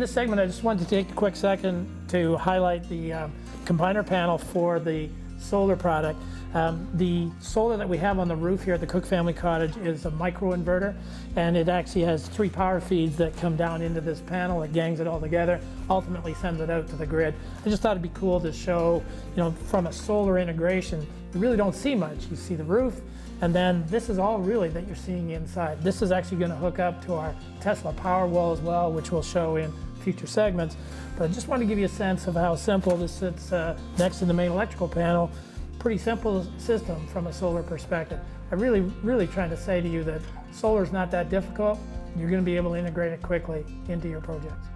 this segment, I just wanted to take a quick second to highlight the combiner panel for the solar product. The solar that we have on the roof here at the Cooke Family Cottage is a microinverter, and it actually has 3 power feeds that come down into this panel. It gangs it all together, ultimately sends it out to the grid. I just thought it'd be cool to show, from a solar integration, you really don't see much. You see the roof, and then this is all really that you're seeing inside. This is actually going to hook up to our Tesla Powerwall as well, which we'll show in future segments. But I just want to give you a sense of how simple this sits next to the main electrical panel. Pretty simple system from a solar perspective. I'm really trying to say to you that solar is not that difficult. You're going to be able to integrate it quickly into your projects.